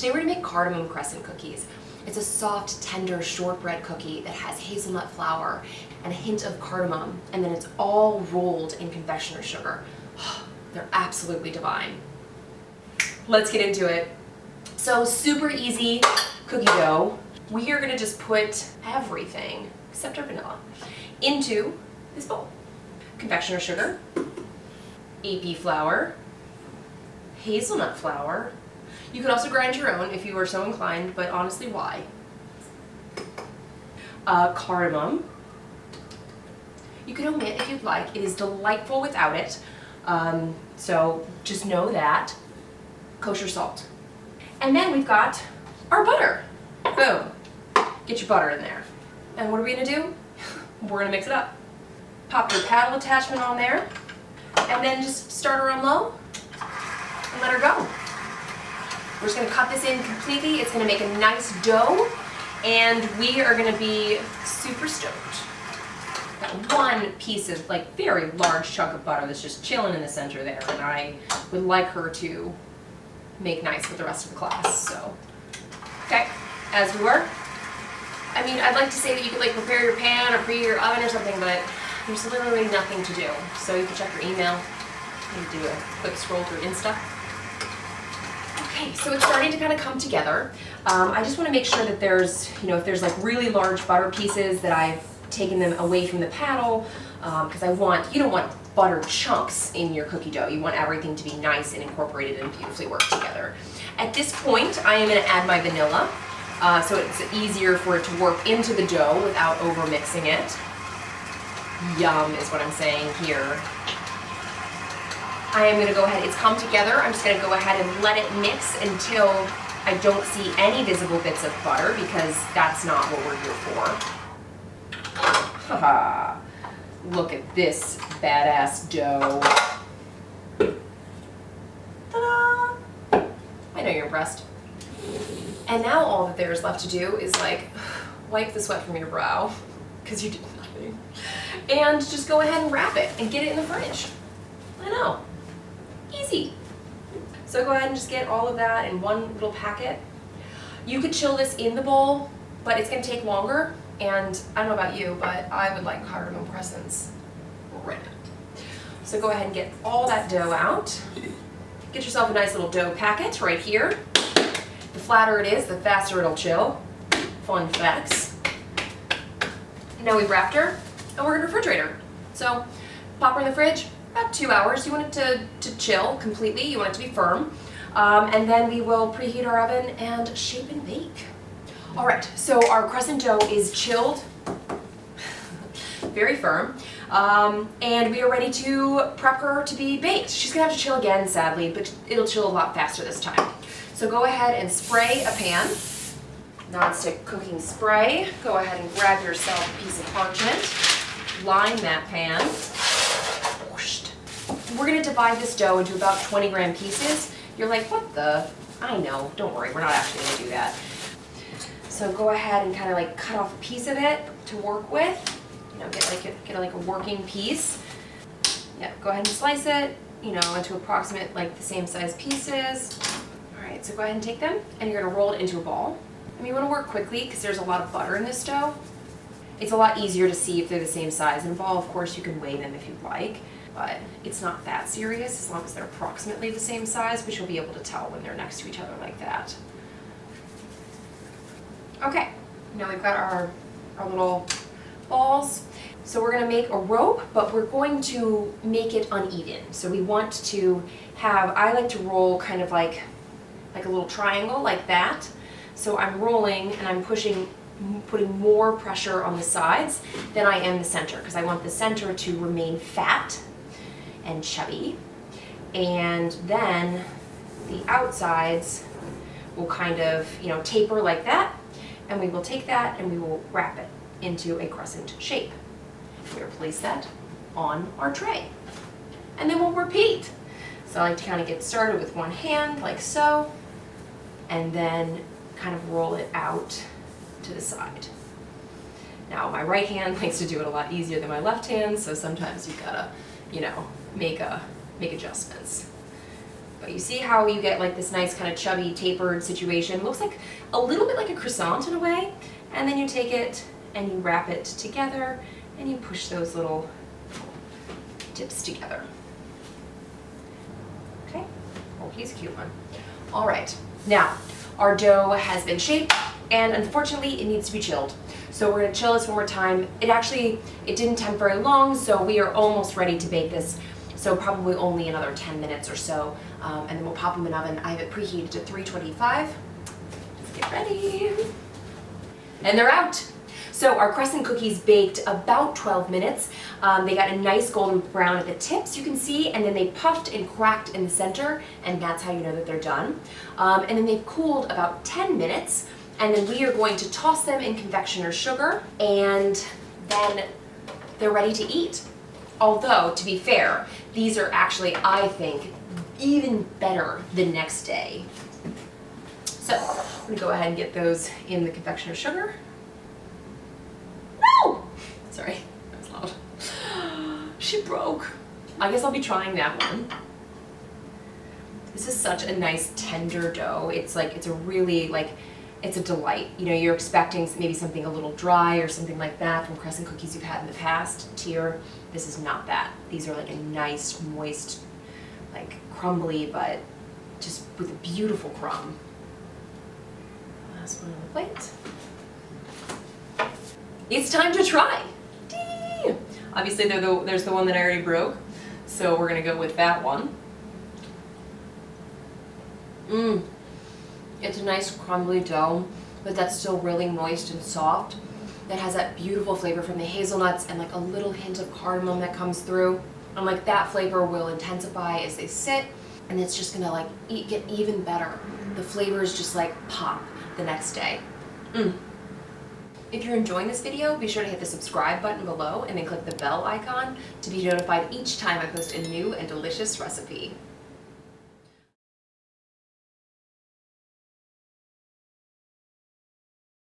Today we're gonna make cardamom crescent cookies. It's a soft, tender shortbread cookie that has hazelnut flour and a hint of cardamom, and then it's all rolled in confectioner sugar. They're absolutely divine. Let's get into it. So super easy cookie dough. We are gonna just put everything, except our vanilla, into this bowl. Confectioner sugar, AP flour, hazelnut flour. You can also grind your own if you are so inclined, but honestly, why? Cardamom. You can omit if you'd like. It is delightful without it. So just know that. Kosher salt. And then we've got our butter. Boom. Get your butter in there. And what are we gonna do? We're gonna mix it up. Pop your paddle attachment on there, and then just start her on low and let her go. We're just gonna cut this in completely. It's gonna make a nice dough, and we are gonna be super stoked. Got one piece of like very large chunk of butter that's just chilling in the center there, and I would like her to make nice with the rest of the class. So, okay, as we work. I mean, I'd like to say that you could like prepare your pan or preheat your oven or something, but there's literally nothing to do. So you can check your email, you can do a quick scroll through Insta. Okay, so it's starting to kind of come together. I just want to make sure that there's, if there's like really large butter pieces, that I've taken them away from the paddle, because you don't want butter chunks in your cookie dough. You want everything to be nice and incorporated and beautifully work together. At this point, I am going to add my vanilla, so it's easier for it to work into the dough without over mixing it. Yum is what I'm saying here. I am going to go ahead, it's come together, I'm just going to go ahead and let it mix until I don't see any visible bits of butter, because that's not what we're here for. Haha, look at this badass dough. Ta-da! I know you're impressed. And now all that there's left to do is like wipe the sweat from your brow, because you did nothing, and just go ahead and wrap it and get it in the fridge. I know. Easy. So go ahead and just get all of that in one little packet. You could chill this in the bowl, but it's going to take longer, and I don't know about you, but I would like cardamom crescents right now. So go ahead and get all that dough out. Get yourself a nice little dough packet right here. The flatter it is, the faster it'll chill. Fun facts. Now we've wrapped her, and we're going to refrigerate her. So pop her in the fridge. About 2 hours. You want it to chill completely. You want it to be firm. And then we will preheat our oven and shape and bake. All right, so our crescent dough is chilled, very firm, and we are ready to prep her to be baked. She's gonna have to chill again, sadly, but it'll chill a lot faster this time. So go ahead and spray a pan. Non-stick cooking spray. Go ahead and grab yourself a piece of parchment. Line that pan. We're going to divide this dough into about 20-gram pieces. You're like, what the? I know, don't worry, we're not actually going to do that. So go ahead and kind of like cut off a piece of it to work with. Get like a working piece. Yeah, go ahead and slice it, into approximate like the same size pieces. All right, so go ahead and take them, and you're going to roll it into a ball. And you want to work quickly because there's a lot of butter in this dough. It's a lot easier to see if they're the same size. In a ball, of course, you can weigh them if you'd like. But it's not that serious as long as they're approximately the same size, which you'll be able to tell when they're next to each other like that. Okay, now we've got our little balls. So we're going to make a rope, but we're going to make it uneven. So we want to have, I like to roll kind of like a little triangle like that. So I'm rolling and I'm putting more pressure on the sides than I am the center, because I want the center to remain fat and chubby, and then the outsides will kind of taper like that, and we will take that and we will wrap it into a crescent shape. We'll place that on our tray, and then we'll repeat. So I like to kind of get started with one hand like so, and then kind of roll it out to the side. Now my right hand likes to do it a lot easier than my left hand, so sometimes you've gotta, make adjustments. But You see how you get like this nice kind of chubby tapered situation? Looks like a little bit like a croissant in a way. And then you take it and you wrap it together and you push those little tips together. Okay, oh, he's a cute one. All right, now our dough has been shaped and unfortunately it needs to be chilled. So we're gonna chill this one more time. It didn't temp very long, so we are almost ready to bake this. So probably only another 10 minutes or so, and then we'll pop them in the oven. I have it preheated to 325. Let's get ready. And they're out. So our crescent cookies baked about 12 minutes. They got a nice golden brown at the tips, you can see, and then they puffed and cracked in the center, and that's how you know that they're done. And then they've cooled about 10 minutes, and then we are going to toss them in confectioner's sugar, and then they're ready to eat. Although, to be fair, these are actually, I think, even better the next day. So, I'm gonna go ahead and get those in the confectioner's sugar. No! Sorry, that was loud. She broke. I guess I'll be trying that one. This is such a nice tender dough. It's a really, it's a delight. You know, you're expecting maybe something a little dry or something like that from crescent cookies you've had in the past. Here, this is not that. These are like a nice, moist, like crumbly, but just with a beautiful crumb. Last one on the plate. It's time to try. Dee! Obviously, there's the one that I already broke, so we're gonna go with that one. It's a nice crumbly dough, but that's still really moist and soft. That has that beautiful flavor from the hazelnuts and like a little hint of cardamom that comes through. And like that flavor will intensify as they sit, and it's just gonna like get even better. The flavors just like pop the next day. If you're enjoying this video, be sure to hit the subscribe button below and then click the bell icon to be notified each time I post a new and delicious recipe.